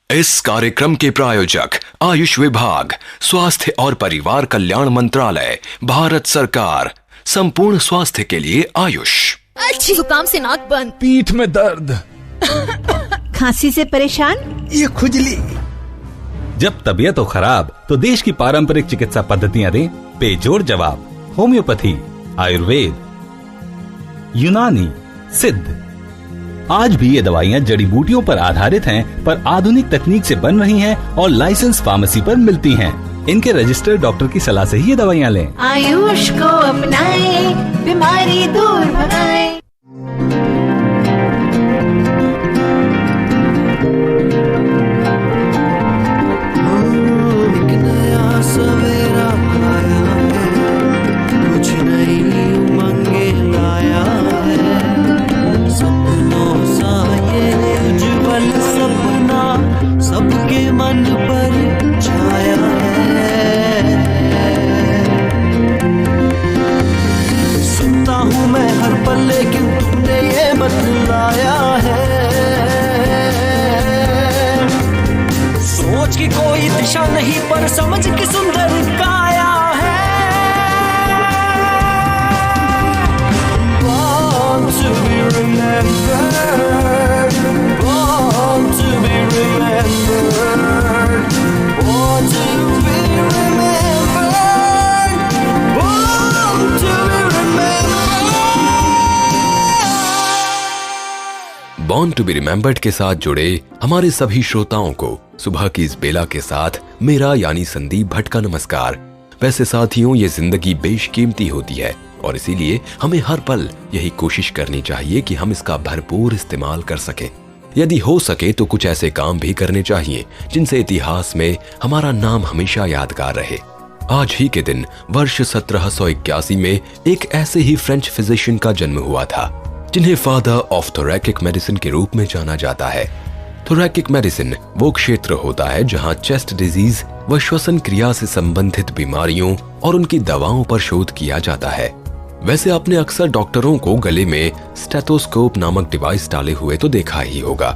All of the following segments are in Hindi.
इस कार्यक्रम के प्रायोजक आयुष विभाग, स्वास्थ्य और परिवार कल्याण मंत्रालय, भारत सरकार। संपूर्ण स्वास्थ्य के लिए आयुष। अच्छी जुकाम से नाक बंद, पीठ में दर्द, खांसी से परेशान, ये खुजली। जब तबीयत हो खराब तो देश की पारंपरिक चिकित्सा पद्धतियां दें बेजोड़ जवाब। होम्योपैथी, आयुर्वेद, यूनानी, सिद्ध। आज भी ये दवाइयां जड़ी बूटियों पर आधारित हैं, पर आधुनिक तकनीक से बन रही हैं और लाइसेंस फार्मेसी पर मिलती हैं। इनके रजिस्टर्ड डॉक्टर की सलाह से ही ये दवाइयां लें। आयुष को अपनाएं, बीमारी दूर भगाएं। कोई दिशा नहीं पर समझ की सुंदर काया है। Born to be remembered, born to be remembered, born to be remembered, born to be remembered। Born to be remembered के साथ जुड़े हमारे सभी श्रोताओं को सुबह की इस बेला के साथ मेरा यानी संदीप भट्ट का नमस्कार। वैसे साथियों, ये जिंदगी बेशकीमती होती है और इसीलिए हमें हर पल यही कोशिश करनी चाहिए कि हम इसका भरपूर इस्तेमाल कर सकें। यदि हो सके तो कुछ ऐसे काम भी करने चाहिए जिनसे इतिहास में हमारा नाम हमेशा यादगार रहे। आज ही के दिन वर्ष 1781 में एक ऐसे ही फ्रेंच फिजिशियन का जन्म हुआ था जिन्हें फादर ऑफ थोरैकिक मेडिसिन के रूप में जाना जाता है। थोरैकिक मेडिसिन वो क्षेत्र होता है जहां चेस्ट डिजीज व श्वसन क्रिया से संबंधित बीमारियों और उनकी दवाओं पर शोध किया जाता है। वैसे आपने अक्सर डॉक्टरों को गले में स्टेथोस्कोप नामक डिवाइस डाले हुए तो देखा ही होगा,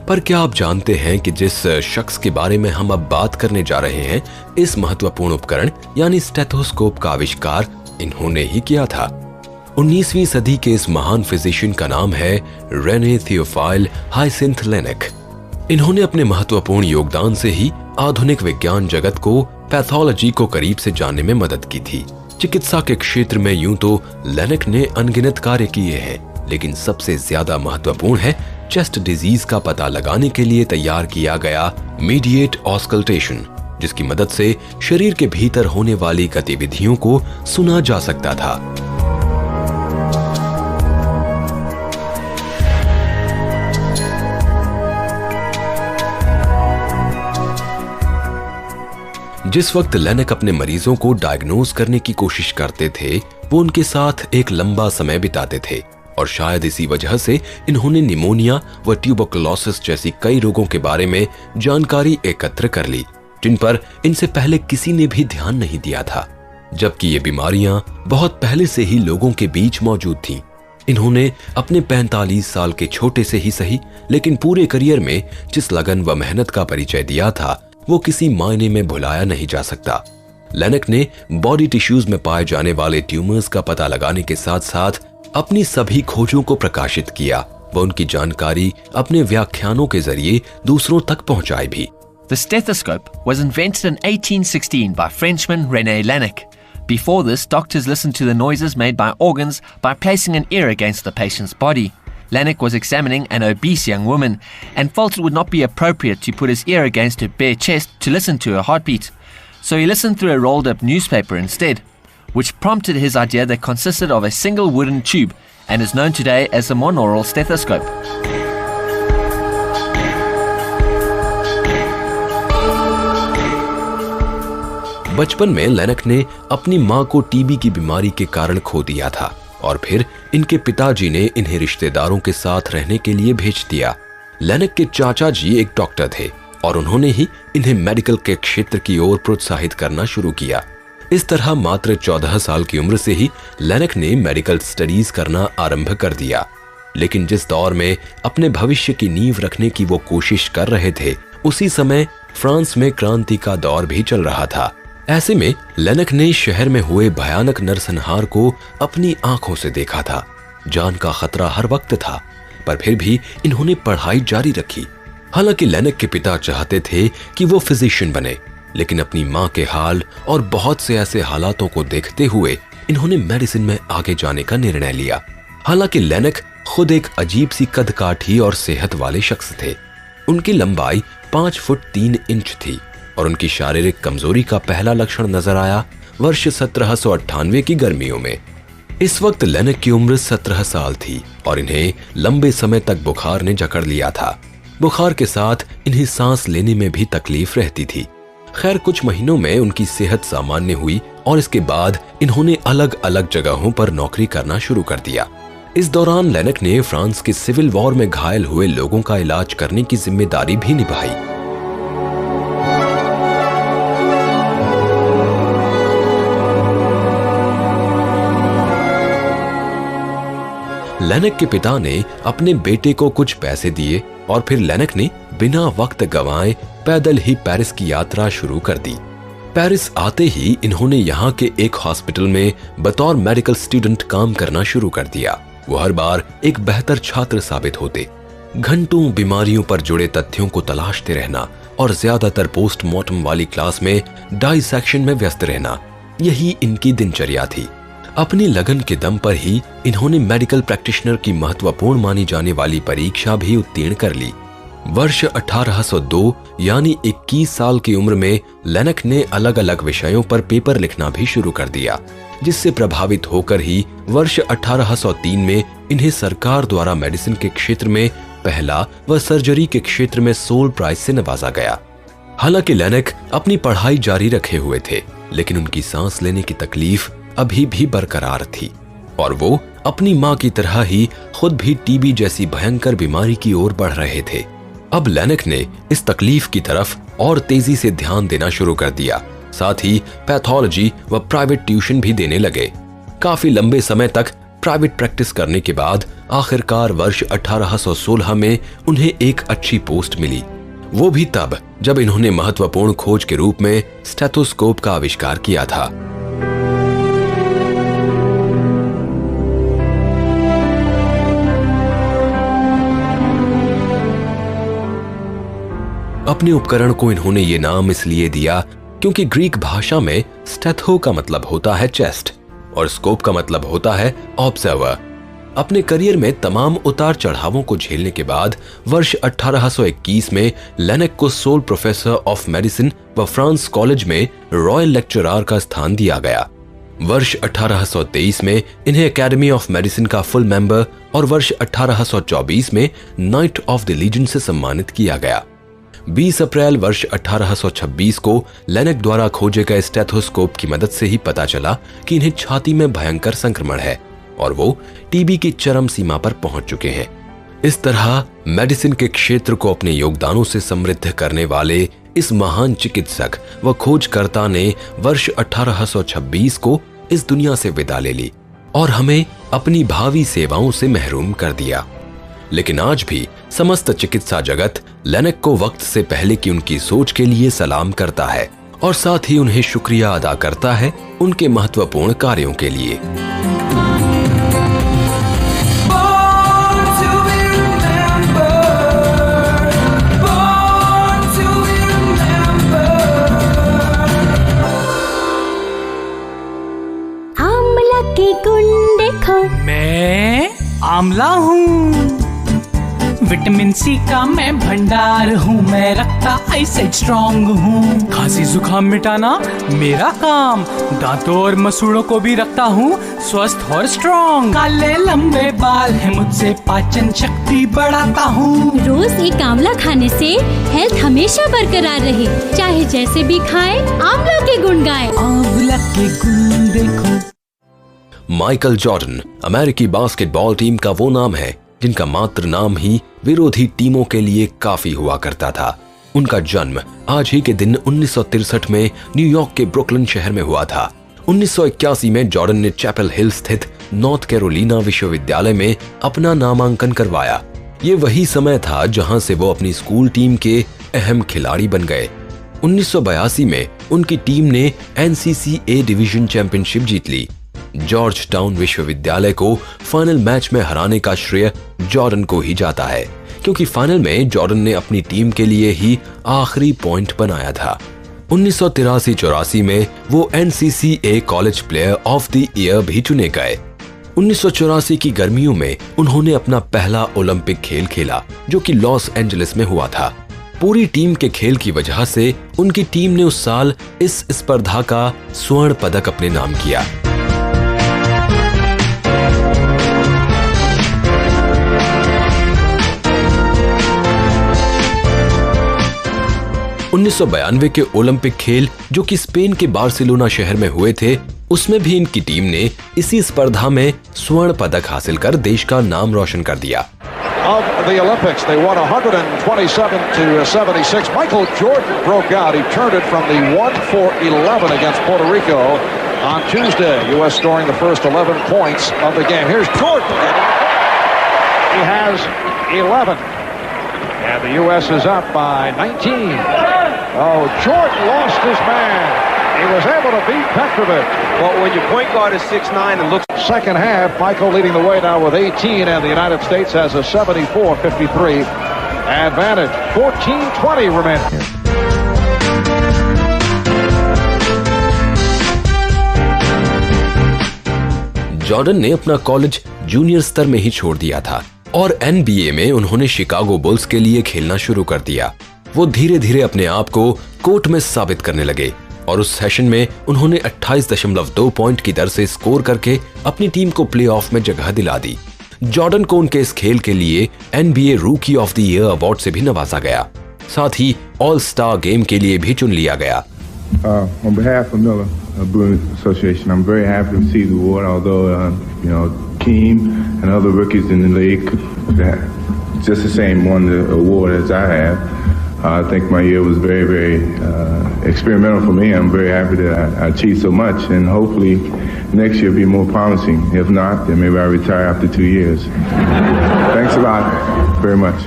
पर क्या आप जानते हैं कि जिस शख्स के बारे में हम अब बात करने जा रहे हैं, इस महत्वपूर्ण उपकरण यानी स्टेथोस्कोप का आविष्कार इन्होंने ही किया था। 19वीं सदी के इस महान फिजिशियन का नाम है रेने थियोफाइल हाइसिंथ लेनेक। इन्होंने अपने महत्वपूर्ण योगदान से ही आधुनिक विज्ञान जगत को पैथोलॉजी को करीब से जानने में मदद की थी। चिकित्सा के क्षेत्र में यूं तो लेनेक ने अनगिनत कार्य किए हैं, लेकिन सबसे ज्यादा महत्वपूर्ण है चेस्ट डिजीज का पता लगाने के लिए तैयार किया गया मीडिएट ऑस्कल्टेशन, जिसकी मदद से शरीर के भीतर होने वाली गतिविधियों को सुना जा सकता था। जिस वक्त लेनेक अपने मरीजों को डायग्नोज करने की कोशिश करते थे, वो उनके साथ एक लंबा समय बिताते थे और शायद इसी वजह से इन्होंने निमोनिया व ट्यूबरकुलोसिस जैसी कई रोगों के बारे में जानकारी एकत्र कर ली, जिन पर इनसे पहले किसी ने भी ध्यान नहीं दिया था, जबकि ये बीमारियां बहुत पहले से ही लोगों के बीच मौजूद थीं। इन्होंने अपने 45 साल के छोटे से ही सही लेकिन पूरे करियर में जिस लगन व मेहनत का परिचय दिया था, वो किसी मायने में भुलाया नहीं जा सकता। लेनेक ने बॉडी टिश्यूज में पाए जाने वाले ट्यूमर्स का पता लगाने के साथ साथ अपनी सभी खोजों को प्रकाशित किया व उनकी जानकारी अपने व्याख्यानों के जरिए दूसरों तक पहुंचाई भी। The stethoscope was invented in 1816 by Frenchman René Laennec. Before this, doctors listened to the noises made by organs by placing an ear against the patient's body. Laennec was examining an obese young woman and felt it would not be appropriate to put his ear against her bare chest to listen to her heartbeat. So he listened through a rolled-up newspaper instead, which prompted his idea that consisted of a single wooden tube and is known today as the monaural stethoscope. बचपन में लेनेक ने अपनी मां को टीबी की बीमारी के कारण खो दिया था और फिर इनके पिताजी ने इन्हें रिश्तेदारों के साथ रहने के लिए भेज दिया। लेनेक के चाचा जी एक डॉक्टर थे और उन्होंने ही इन्हें मेडिकल के क्षेत्र की ओर प्रोत्साहित करना शुरू किया। इस तरह मात्र 14 साल की उम्र से ही लेनेक ने मेडिकल स्टडीज करना आरंभ कर दिया। लेकिन जिस दौर में अपने भविष्य की नींव रखने की वो कोशिश कर रहे थे, उसी समय फ्रांस में क्रांति का दौर भी चल रहा था। ऐसे में लेनक ने शहर में हुए भयानक नरसंहार को अपनी आंखों से देखा था। जान का खतरा हर वक्त था, पर फिर भी इन्होंने पढ़ाई जारी रखी। हालांकि लेनक के पिता चाहते थे कि वो फिजिशियन बने, लेकिन अपनी मां के हाल और बहुत से ऐसे हालातों को देखते हुए इन्होंने मेडिसिन में आगे जाने का निर्णय लिया। हालांकि लेनक खुद एक अजीब सी कदकाठी और सेहत वाले शख्स थे। उनकी लंबाई 5 फुट 3 इंच थी और उनकी शारीरिक कमजोरी का पहला लक्षण नजर आया वर्ष 1798 की गर्मियों में। इस वक्त लेनक की उम्र 17 साल थी और इन्हें लंबे समय तक बुखार ने जकड़ लिया था। बुखार के साथ इन्हें सांस लेने में भी तकलीफ रहती थी। खैर, कुछ महीनों में उनकी सेहत सामान्य हुई और इसके बाद इन्होंने अलग अलग जगहों पर नौकरी करना शुरू कर दिया। इस दौरान लेनक ने फ्रांस के सिविल वॉर में घायल हुए लोगों का इलाज करने की जिम्मेदारी भी निभाई। लेनक के पिता ने अपने बेटे को कुछ पैसे दिए और फिर लेनक ने बिना वक्त गंवाए पैदल ही पेरिस की यात्रा शुरू कर दी। पेरिस आते ही इन्होंने यहाँ के एक हॉस्पिटल में बतौर मेडिकल स्टूडेंट काम करना शुरू कर दिया। वो हर बार एक बेहतर छात्र साबित होते। घंटों बीमारियों पर जुड़े तथ्यों को तलाशते रहना और ज्यादातर पोस्टमार्टम वाली क्लास में डाइसेक्शन में व्यस्त रहना, यही इनकी दिनचर्या थी। अपनी लगन के दम पर ही इन्होंने मेडिकल प्रैक्टिशनर की महत्वपूर्ण मानी जाने वाली परीक्षा भी उत्तीर्ण कर ली। वर्ष 1802 यानी 21 साल की उम्र में लेनक ने अलग अलग विषयों पर पेपर लिखना भी शुरू कर दिया, जिससे प्रभावित होकर ही वर्ष 1803 में इन्हें सरकार द्वारा मेडिसिन के क्षेत्र में पहला व सर्जरी के क्षेत्र में सोल प्राइज से नवाजा गया। हालांकि लेनक अपनी पढ़ाई जारी रखे हुए थे, लेकिन उनकी सांस लेने की तकलीफ अभी भी बरकरार थी और वो अपनी मां की तरह ही खुद भी टीबी जैसी भयंकर बीमारी की ओर बढ़ रहे थे। अब लेनक ने इस तकलीफ की तरफ और तेजी से ध्यान देना शुरू कर दिया। साथ ही पैथोलॉजी व प्राइवेट ट्यूशन भी देने लगे। काफी लंबे समय तक प्राइवेट प्रैक्टिस करने के बाद आखिरकार वर्ष 1816 में उन्हें एक अच्छी पोस्ट मिली। वो भी तब जब इन्होंने महत्वपूर्ण खोज के रूप में स्टेथोस्कोप का आविष्कार किया था। अपने उपकरण को इन्होंने ये नाम इसलिए दिया क्योंकि ग्रीक भाषा में स्टेथो का मतलब होता है चेस्ट और स्कोप का मतलब होता है ऑब्जर्वर। अपने करियर में तमाम उतार चढ़ावों को झेलने के बाद वर्ष 1821 में लेनक को सोल प्रोफेसर ऑफ मेडिसिन व फ्रांस कॉलेज में रॉयल लेक्चरर का स्थान दिया गया। वर्ष 1823 में इन्हें एकेडमी ऑफ मेडिसिन का फुल मेंबर और वर्ष 1824 में नाइट ऑफ द लीजन से सम्मानित किया गया। 20 अप्रैल वर्ष 1826 को लेनक द्वारा खोजे गए स्टेथोस्कोप की मदद से ही पता चला कि इन्हें छाती में भयंकर संक्रमण है और वो टीबी की चरम सीमा पर पहुंच चुके हैं। इस तरह मेडिसिन के क्षेत्र को अपने योगदानों से समृद्ध करने वाले इस महान चिकित्सक व खोजकर्ता ने वर्ष 1826 को इस दुनिया से विदा ले ली और हमें अपनी भावी सेवाओं से महरूम कर दिया। लेकिन आज भी समस्त चिकित्सा जगत लेनक को वक्त से पहले की उनकी सोच के लिए सलाम करता है और साथ ही उन्हें शुक्रिया अदा करता है उनके महत्वपूर्ण कार्यों के लिए। आमला के गुण देखो, मैं आमला हूँ। विटामिन सी का मैं भंडार हूँ, मैं रखता ऐसे स्ट्रॉन्ग हूँ। खांसी जुकाम मिटाना मेरा काम, दांतों और मसूड़ों को भी रखता हूँ स्वस्थ और स्ट्रॉन्ग। काले लंबे बाल है मुझसे, पाचन शक्ति बढ़ाता हूँ। रोज एक आंवला खाने से हेल्थ हमेशा बरकरार रहे, चाहे जैसे भी खाए आंवला के गुण गाए। आंवला के गुण देखो। माइकल जॉर्डन अमेरिकी बास्केटबॉल टीम का वो नाम है जिनका मात्र नाम ही विरोधी टीमों के लिए काफी हुआ करता था। उनका जन्म आज ही के दिन 1963 में न्यूयॉर्क के ब्रुकलिन शहर में हुआ था। 1981 में जॉर्डन ने चैपल हिल स्थित नॉर्थ कैरोलिना विश्वविद्यालय में अपना नामांकन करवाया। ये वही समय था जहां से वो अपनी स्कूल टीम के अहम खिलाड़ी बन गए। 1982 में उनकी टीम ने NCCA डिवीजन चैंपियनशिप जीत ली। जॉर्ज टाउन विश्वविद्यालय को फाइनल मैच में हराने का श्रेय जॉर्डन को ही जाता है, क्योंकि फाइनल में जॉर्डन ने अपनी टीम के लिए ही आखिरी पॉइंट बनाया था। 1983-84 में वो NCCA college player of the year भी चुने गए। 1984 की गर्मियों में उन्होंने अपना पहला ओलंपिक खेल खेला, जो कि लॉस एंजलिस में हुआ था। पूरी टीम के खेल की वजह से उनकी टीम ने उस साल इस स्पर्धा का स्वर्ण पदक अपने नाम किया। उन्नीस के ओलंपिक खेल, जो कि स्पेन के बार्सिलोना शहर में हुए थे, उसमें भी इनकी टीम ने इसी स्पर्धा में स्वर्ण पदक हासिल कर देश का नाम रोशन कर दिया। Of the Olympics, they won 127-76. Michael Jordan broke out. He turned it from the 1-for-11 against Puerto Rico on Tuesday. U.S. scoring the first 11 points of the game. Here's Jordan. He has 11. And the U.S. is up by 19. Oh, Jordan lost his man. He was able to beat Petrovic. Well, when your point guard is 6'9" and looks... Second half, Michael leading the way now with 18, and the United States has a 74-53 advantage. 14-20 remaining. Jordan ने अपना कॉलेज जूनियर स्तर में ही छोड़ दिया था और NBA में उन्होंने शिकागो बुल्स के लिए खेलना शुरू कर दिया। वो धीरे धीरे अपने आप को कोर्ट में साबित करने लगे और उस सेशन में उन्होंने 28.2 पॉइंट की दर से स्कोर करके अपनी टीम को प्लेऑफ में जगह दिला दी। जॉर्डन को उनके इस खेल के लिए NBA रूकी ऑफ द ईयर अवार्ड से भी नवाजा गया, साथ ही ऑल स्टार गेम के लिए भी चुन लिया गया। On behalf of Miller Brewing Association, I'm very happy to receive the award. Although Keem and other rookies in the league just the same won the award as I have. I think my year was very, very experimental for me. I'm very happy that I achieved so much, and hopefully next year will be more promising. If not, then maybe I retire after 2 years. Thanks a lot, very much.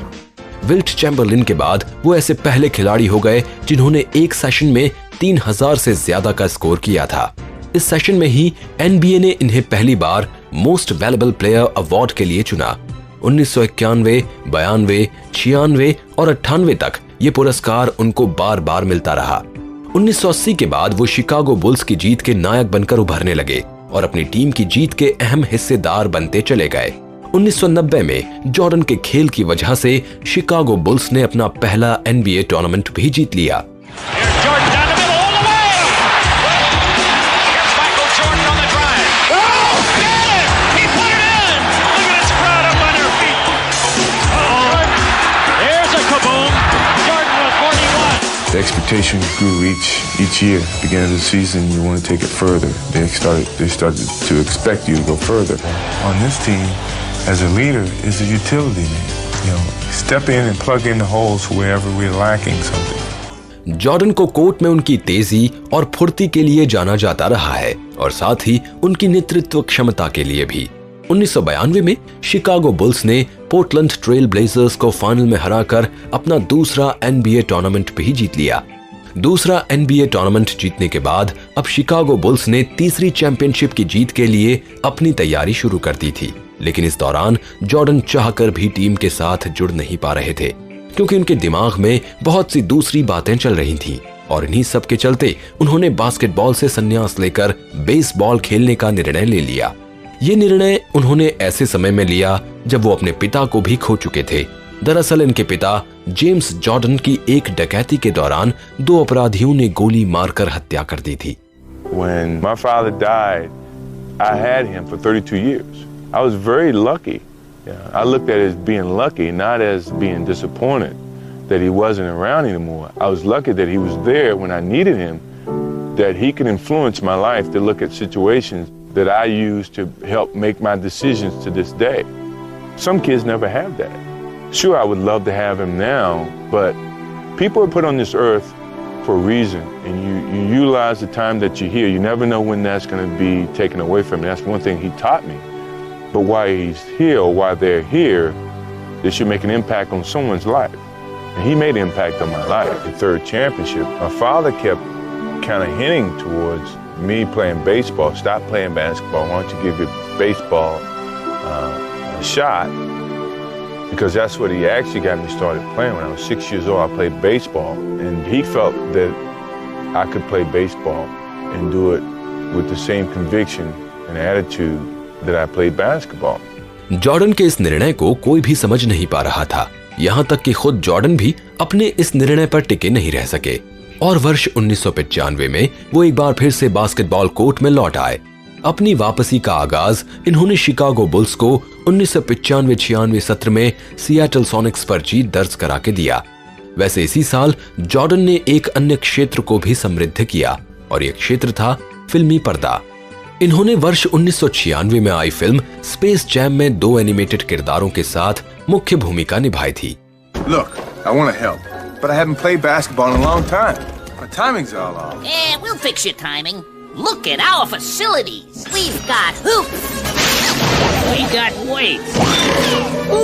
Wilt Chamberlain के बाद वो ऐसे पहले खिलाड़ी हो गए जिन्होंने एक सेशन में 3000 से ज्यादा का स्कोर किया था। इस सेशन में ही NBA ने इन्हें पहली बार मोस्ट वैल्यूएबल प्लेयर अवार्ड के लिए चुना। 1991, 92, 96 और 98 तक ये पुरस्कार उनको बार बार मिलता रहा। 1980 के बाद वो शिकागो बुल्स की जीत के नायक बनकर उभरने लगे और अपनी टीम की जीत के अहम हिस्सेदार बनते चले गए। 1990 में जॉर्डन के खेल की वजह से शिकागो बुल्स ने अपना पहला NBA टूर्नामेंट भी जीत लिया। The expectations grew each year. Beginning of the season, you want to take it further. They started to expect you to go further. On this team, as a leader, is a utility man. Step in and plug in the holes wherever we're lacking something. Jordan को कोर्ट में उनकी तेजी और फुर्ती के लिए जाना जाता रहा है और साथ ही उनकी नेतृत्व क्षमता के लिए भी। 1992 में शिकागो बुल्स ने पोर्टलैंड ट्रेल ब्लेजर्स को फाइनल में हराकर अपना दूसरा NBA टूर्नामेंट भी जीत लिया। दूसरा NBA टूर्नामेंट जीतने के बाद अब शिकागो बुल्स ने तीसरी चैंपियनशिप की जीत के लिए अपनी तैयारी शुरू कर दी थी, लेकिन इस दौरान जॉर्डन चाहकर भी टीम के साथ जुड़ नहीं पा रहे थे, क्योंकि उनके दिमाग में बहुत सी दूसरी बातें चल रही थीं और इन्हीं सब के चलते उन्होंने बास्केटबॉल से संन्यास लेकर बेसबॉल खेलने का निर्णय ले लिया। ये निर्णय उन्होंने ऐसे समय में लिया जब वो अपने पिता को भी खो चुके थे। दरअसल इनके पिता जेम्स जॉर्डन की एक डकैती के दौरान 2 अपराधियों ने गोली मारकर हत्या कर दी थी। When my father died, I had him for 32 years. I was very lucky. I looked at it as being lucky, not as being disappointed that he wasn't around anymore. I was lucky that he was there when I needed him, that he could influence my life to look at situations that I use to help make my decisions to this day. Some kids never have that. Sure, I would love to have him now, but people are put on this earth for a reason, and you utilize the time that you're here. You never know when that's going to be taken away from you. That's one thing he taught me. But while he's here or while they're here, they should make an impact on someone's life. And he made an impact on my life. The third championship, my father kept kind of hinting towards me playing baseball. Stop playing basketball. Why don't you give your baseball a shot? Because that's what he actually got me started playing. When I was 6 years old, I played baseball, and he felt that I could play baseball and do it with the same conviction and attitude that I played basketball. Jordan के इस निर्णय को कोई भी समझ नहीं पा रहा था, यहाँ तक कि खुद जॉर्डन भी अपने इस निर्णय पर टिके नहीं रह सके और वर्ष 1995 में वो एक बार फिर से बास्केटबॉल कोर्ट में लौट आए। अपनी वापसी का आगाज इन्होंने शिकागो बुल्स को 1995-96 सत्र में सिएटल सॉनिक्स पर जीत दर्ज करा के दिया। वैसे इसी साल जॉर्डन ने एक अन्य क्षेत्र को भी समृद्ध किया और यह क्षेत्र था फिल्मी पर्दा। इन्होंने वर्ष 1996 में आई फिल्म स्पेस जैम में 2 एनिमेटेड किरदारों के साथ मुख्य भूमिका निभाई थी। Look, I want to help, but I haven't played basketball in a long time. My timing's all off. We'll fix your timing. Look at our facilities. We've got hoops. We got weights.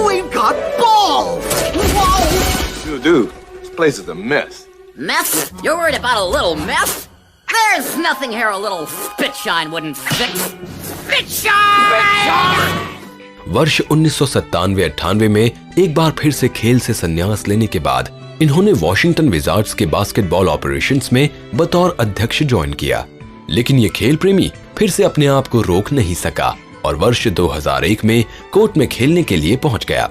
We've got balls. Whoa! Dude, this place is a mess. Mess? You're worried about a little mess? There's nothing here a little spit shine wouldn't fix. Spit shine! वर्ष 1997-98 में एक बार फिर से खेल से संन्यास लेने के बाद इन्होंने वॉशिंगटन विजार्ड्स के बास्केटबॉल ऑपरेशंस में बतौर अध्यक्ष ज्वाइन किया, लेकिन ये खेल प्रेमी फिर से अपने आप को रोक नहीं सका और वर्ष 2001 में कोर्ट में खेलने के लिए पहुंच गया।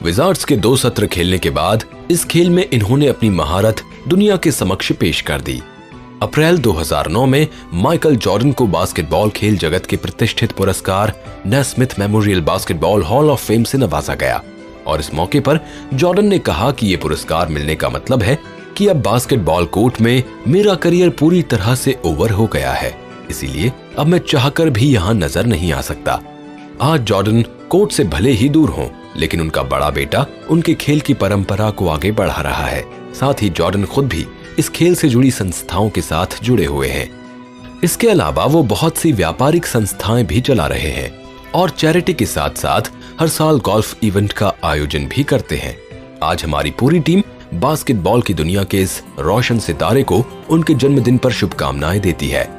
विजार्ड्स के 2 सत्र खेलने के बाद इस खेल में इन्होंने अपनी महारत दुनिया के समक्ष पेश कर दी। अप्रैल 2009 में माइकल जॉर्डन को बास्केटबॉल खेल जगत के प्रतिष्ठित पुरस्कार Naismith memorial basketball hall of fame से नवाजा गया और इस मौके पर जॉर्डन ने कहा कि ये पुरस्कार मिलने का मतलब है कि अब बास्केटबॉल कोर्ट में मेरा करियर पूरी तरह से ओवर हो गया है, इसीलिए अब मैं चाहकर भी यहाँ नजर नहीं आ सकता। आज जॉर्डन कोर्ट से भले ही दूर हों, लेकिन उनका बड़ा बेटा उनके खेल की परंपरा को आगे बढ़ा रहा है। साथ ही जॉर्डन खुद भी इस खेल से जुड़ी संस्थाओं के साथ जुड़े हुए हैं। इसके अलावा वो बहुत सी व्यापारिक संस्थाएं भी चला रहे हैं और चैरिटी के साथ साथ हर साल गोल्फ इवेंट का आयोजन भी करते हैं। आज हमारी पूरी टीम बास्केटबॉल की दुनिया के इस रोशन सितारे को उनके जन्मदिन पर शुभकामनाएं देती है।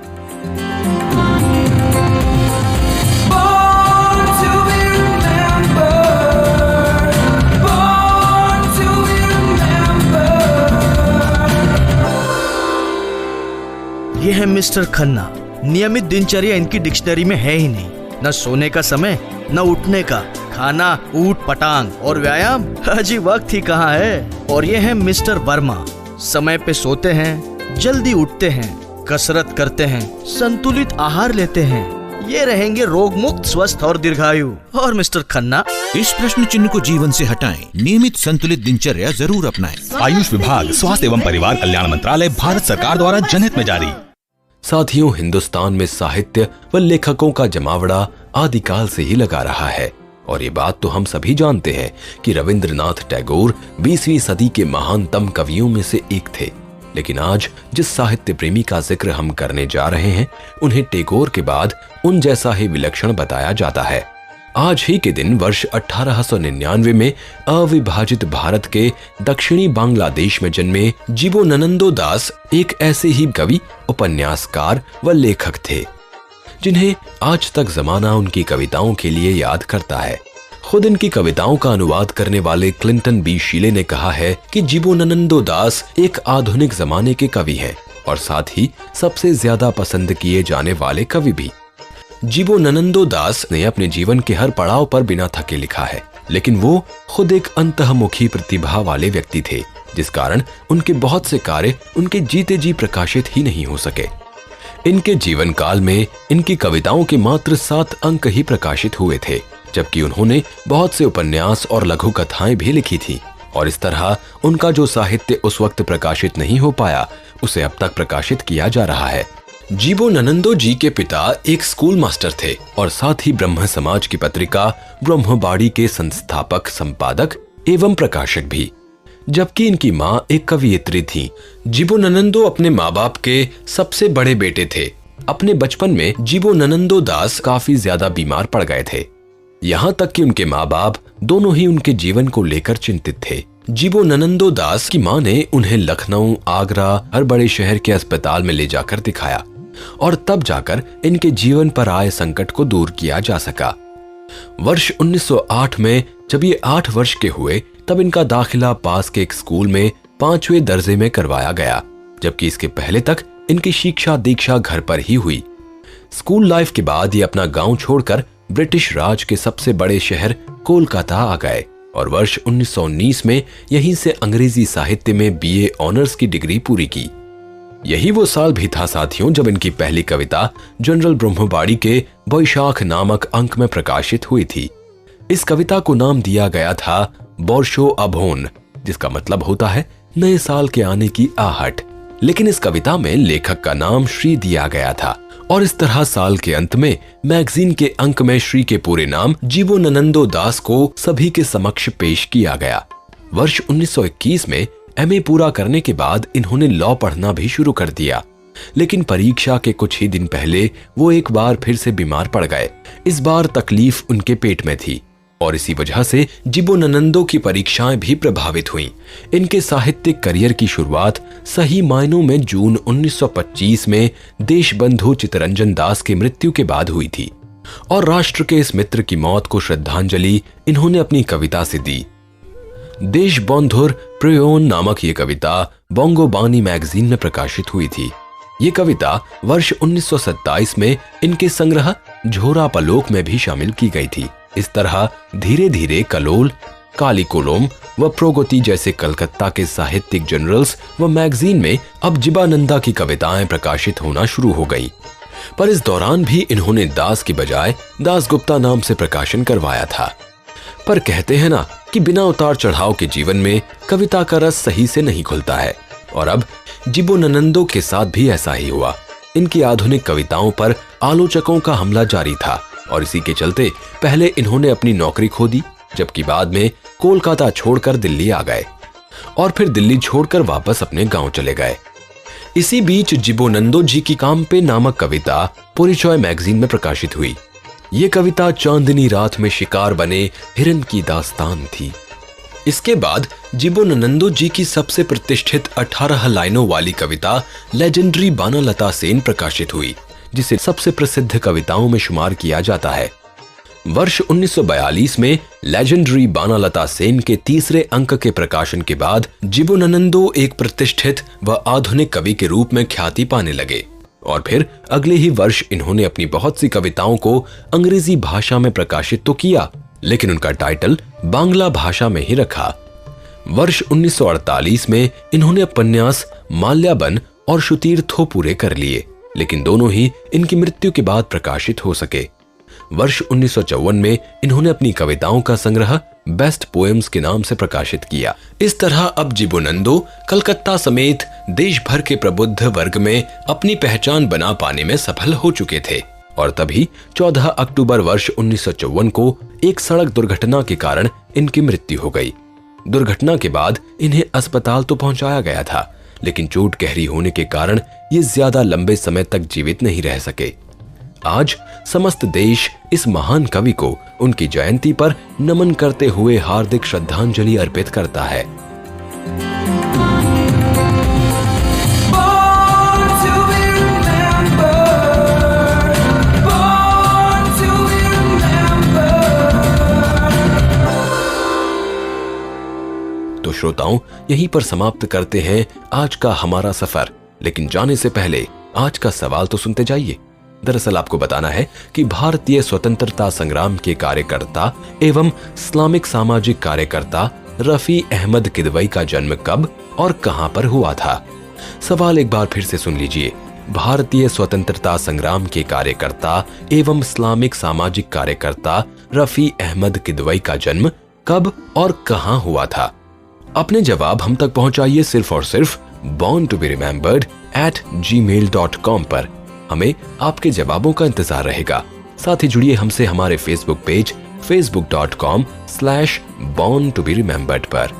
ये है मिस्टर खन्ना। नियमित दिनचर्या इनकी डिक्शनरी में है ही नहीं, न सोने का समय, न उठने का, खाना ऊट पटांग और व्यायाम अजी वक्त ही कहाँ है। और ये है मिस्टर वर्मा। समय पे सोते हैं, जल्दी उठते हैं, कसरत करते हैं, संतुलित आहार लेते हैं, ये रहेंगे रोग मुक्त, स्वस्थ और दीर्घायु। और मिस्टर खन्ना, इस प्रश्न चिन्ह को जीवन से हटाएं, नियमित संतुलित दिनचर्या जरूर अपनाएं। आयुष विभाग, स्वास्थ्य एवं परिवार कल्याण मंत्रालय, भारत सरकार द्वारा जनहित में जारी। साथियों, हिंदुस्तान में साहित्य व लेखकों का जमावड़ा आदिकाल से ही लगा रहा है और ये बात तो हम सभी जानते हैं कि रविंद्रनाथ टैगोर 20वीं सदी के महानतम कवियों में से एक थे। लेकिन आज जिस साहित्य प्रेमी का जिक्र हम करने जा रहे हैं, उन्हें टैगोर के बाद उन जैसा ही विलक्षण बताया जाता है। आज ही के दिन वर्ष 1899 में अविभाजित भारत के दक्षिणी बांग्लादेश में जन्मे जीवनानंद दास एक ऐसे ही कवि, उपन्यासकार व लेखक थे जिन्हें आज तक जमाना उनकी कविताओं के लिए याद करता है। खुद इनकी कविताओं का अनुवाद करने वाले क्लिंटन बी शीले ने कहा है कि जीवनानंद दास एक आधुनिक जमाने के कवि हैं और साथ ही सबसे ज्यादा पसंद किए जाने वाले कवि भी। जीवनानंद दास ने अपने जीवन के हर पड़ाव पर बिना थके लिखा है, लेकिन वो खुद एक अंतर्मुखी प्रतिभा वाले व्यक्ति थे, जिस कारण उनके बहुत से कार्य उनके जीते जी प्रकाशित ही नहीं हो सके। इनके जीवन काल में इनकी कविताओं के मात्र 7 अंक ही प्रकाशित हुए थे, जबकि उन्होंने बहुत से उपन्यास और लघु कथाएं भी लिखी थी और इस तरह उनका जो साहित्य उस वक्त प्रकाशित नहीं हो पाया, उसे अब तक प्रकाशित किया जा रहा है। जीवनानंद जी के पिता एक स्कूल मास्टर थे और साथ ही ब्रह्म समाज की पत्रिका ब्रह्मबाड़ी के संस्थापक, संपादक एवं प्रकाशक भी, जबकि इनकी मां एक कवयित्री थी। जीवनानंद अपने माँ बाप के सबसे बड़े बेटे थे। अपने बचपन में जीवनानंद दास काफी ज्यादा बीमार पड़ गए थे, यहाँ तक कि उनके माँ बाप दोनों ही उनके जीवन को लेकर चिंतित थे। जीवनानंदो दास की मां ने उन्हें लखनऊ, आगरा, हर बड़े शहर के अस्पताल में ले जाकर दिखाया और तब जाकर इनके जीवन पर आए संकट को दूर किया जा सका। वर्ष 1908 में जब ये 8 वर्ष के हुए तब इनका दाखिला पास के एक स्कूल में 5वें दर्जे में करवाया गया, जबकि इसके पहले तक इनकी शिक्षा दीक्षा घर पर ही हुई। स्कूल लाइफ के बाद ये अपना गांव छोड़कर ब्रिटिश राज के सबसे बड़े शहर कोलकाता आ गए और वर्ष 1919 में यहीं से अंग्रेजी साहित्य में BA ऑनर्स की डिग्री पूरी की। यही वो साल भी था साथियों जब इनकी पहली कविता जनरल ब्रह्मवाड़ी के बैशाख नामक अंक में प्रकाशित हुई थी। इस कविता को नाम दिया गया था बोर्शो अभोन, जिसका मतलब होता है नए साल के आने की आहट। लेकिन इस कविता में लेखक का नाम श्री दिया गया था और इस तरह साल के अंत में मैगजीन के अंक में श्री के पूरे नाम जीवनानंदो दास को सभी के समक्ष पेश किया गया। वर्ष 1921 में MA पूरा करने के बाद इन्होंने लॉ पढ़ना भी शुरू कर दिया, लेकिन परीक्षा के कुछ ही दिन पहले वो एक बार फिर से बीमार पड़ गए। इस बार तकलीफ उनके पेट में थी और इसी वजह से जीवनानंदो की परीक्षाएं भी प्रभावित हुईं। इनके साहित्यिक करियर की शुरुआत सही मायनों में जून 1925 में देशबंधु चित्तरंजन दास की मृत्यु के बाद हुई थी और राष्ट्र के इस मित्र की मौत को श्रद्धांजलि इन्होंने अपनी कविता से दी। देशबंधुर प्रयोन नामक ये कविता बोंगो बानी मैगजीन में प्रकाशित हुई थी। ये कविता वर्ष 1927 में इनके संग्रह झोरा पलोक में भी शामिल की गई थी। इस तरह धीरे धीरे कलोल, काली कोलोम व प्रोगति जैसे कलकत्ता के साहित्यिक जर्नल्स व मैगजीन में अब जीवनानंदा की कविताएं प्रकाशित होना शुरू हो गई। पर इस दौरान भी इन्होंने दास की बजाय दासगुप्ता नाम से प्रकाशन करवाया था। पर कहते हैं ना कि बिना उतार चढ़ाव के जीवन में कविता का रस सही से नहीं खुलता है और अब जीवनानंदो के साथ भी ऐसा ही हुआ। इनकी आधुनिक कविताओं पर आलोचकों का हमला जारी था और इसी के चलते पहले इन्होंने अपनी नौकरी खो दी, जबकि बाद में कोलकाता छोड़कर दिल्ली आ गए और फिर दिल्ली छोड़कर वापस अपने गांव चले गए। इसी बीच जीवनानंदो जी की काम्पे नामक कविता परिचय मैगजीन में प्रकाशित हुई। ये कविता चांदनी रात में शिकार बने हिरन की दास्तान थी। इसके बाद जीवनानंदो जी की सबसे प्रतिष्ठित 18 लाइनों वाली कविता लेजेंडरी बानालता सेन प्रकाशित हुई, जिसे सबसे प्रसिद्ध कविताओं में शुमार किया जाता है। वर्ष 1942 में लेजेंडरी बानालता सेन के तीसरे अंक के प्रकाशन के बाद जीवनानंदो एक प्रतिष्ठित व आधुनिक कवि के रूप में ख्याति पाने लगे और फिर अगले ही वर्ष इन्होंने अपनी बहुत सी कविताओं को अंग्रेजी भाषा में प्रकाशित तो किया, लेकिन उनका टाइटल बांग्ला भाषा में ही रखा। वर्ष 1948 में इन्होंने उपन्यास माल्याबन और शुतीर्थो पूरे कर लिए, लेकिन दोनों ही इनकी मृत्यु के बाद प्रकाशित हो सके। वर्ष 1954 में इन्होंने अपनी कविताओं का संग्रह बेस्ट पोएम्स के नाम से प्रकाशित किया। इस तरह अब जीवनानंदो कलकत्ता समेत देश भर के प्रबुद्ध वर्ग में अपनी पहचान बना पाने में सफल हो चुके थे और तभी 14 अक्टूबर वर्ष 1954 को एक सड़क दुर्घटना के कारण इनकी मृत्यु हो गई। दुर्घटना के बाद इन्हें अस्पताल तो पहुंचाया गया था, लेकिन चोट गहरी होने के कारण ये ज्यादा लंबे समय तक जीवित नहीं रह सके। आज समस्त देश इस महान कवि को उनकी जयंती पर नमन करते हुए हार्दिक श्रद्धांजलि अर्पित करता है। तो श्रोताओं, यहीं पर समाप्त करते हैं आज का हमारा सफर, लेकिन जाने से पहले आज का सवाल तो सुनते जाइए। दरअसल आपको बताना है कि भारतीय स्वतंत्रता संग्राम के कार्यकर्ता एवं इस्लामिक सामाजिक कार्यकर्ता रफी अहमद किदवई का जन्म कब और कहां पर हुआ था। सवाल एक बार फिर से सुन लीजिए। भारतीय स्वतंत्रता संग्राम के कार्यकर्ता एवं इस्लामिक सामाजिक कार्यकर्ता रफी अहमद किदवई का जन्म कब और कहां हुआ था। अपने जवाब हम तक पहुंचाइए सिर्फ और सिर्फ borntoberemembered@gmail.com पर। हमें आपके जवाबों का इंतजार रहेगा। साथ ही जुड़िए हमसे हमारे फेसबुक पेज facebook.com/borntoberemembered पर।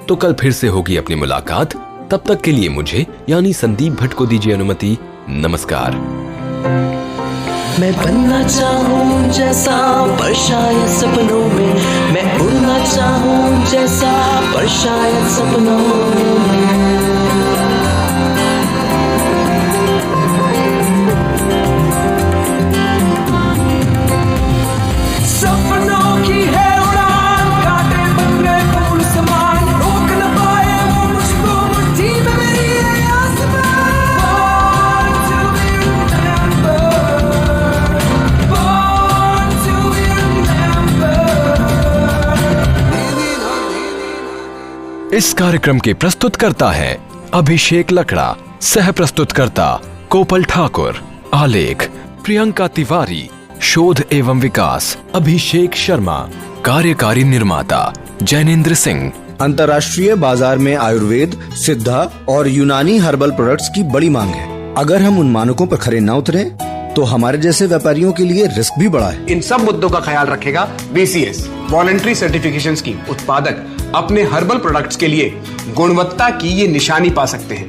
तो कल फिर से होगी अपनी मुलाकात। तब तक के लिए मुझे यानी संदीप भट्ट को दीजिए अनुमति। नमस्कार। मैं बनना चाहूँ जैसा वर्षा या सपनों में, मैं उड़ना चाहूँ जैसा पर शायद सपनों में। सपनों की है उड़ान, काटे बदले फूल समान, रोक न पाए वो मुझको मुट्ठी में मेरी है आसमान। Born to be remembered, born to be remembered। इस कार्यक्रम के प्रस्तुतकर्ता हैं अभिषेक लकड़ा, सह प्रस्तुतकर्ता कोपल ठाकुर, आलेख प्रियंका तिवारी, शोध एवं विकास अभिषेक शर्मा, कार्यकारी निर्माता जैनेन्द्र सिंह। अंतर्राष्ट्रीय बाजार में आयुर्वेद, सिद्धा और यूनानी हर्बल प्रोडक्ट्स की बड़ी मांग है। अगर हम उन मानकों पर खरे न उतरे तो हमारे जैसे व्यापारियों के लिए रिस्क भी बड़ा है। इन सब मुद्दों का ख्याल रखेगा BCS वॉलंटरी सर्टिफिकेशन स्कीम। उत्पादक अपने हर्बल प्रोडक्ट्स के लिए गुणवत्ता की ये निशानी पा सकते हैं।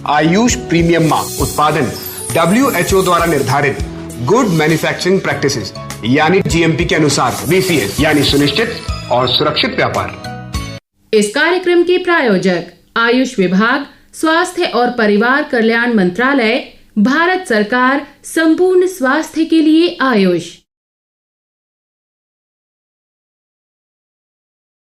आयुष प्रीमियम मार्क उत्पादन WHO द्वारा निर्धारित गुड मैन्युफैक्चरिंग प्रैक्टिसेस यानी GMP के अनुसार BCS यानी सुनिश्चित और सुरक्षित व्यापार। इस कार्यक्रम के प्रायोजक आयुष विभाग, स्वास्थ्य और परिवार कल्याण मंत्रालय, भारत सरकार, संपूर्ण स्वास्थ्य के लिए आयुष।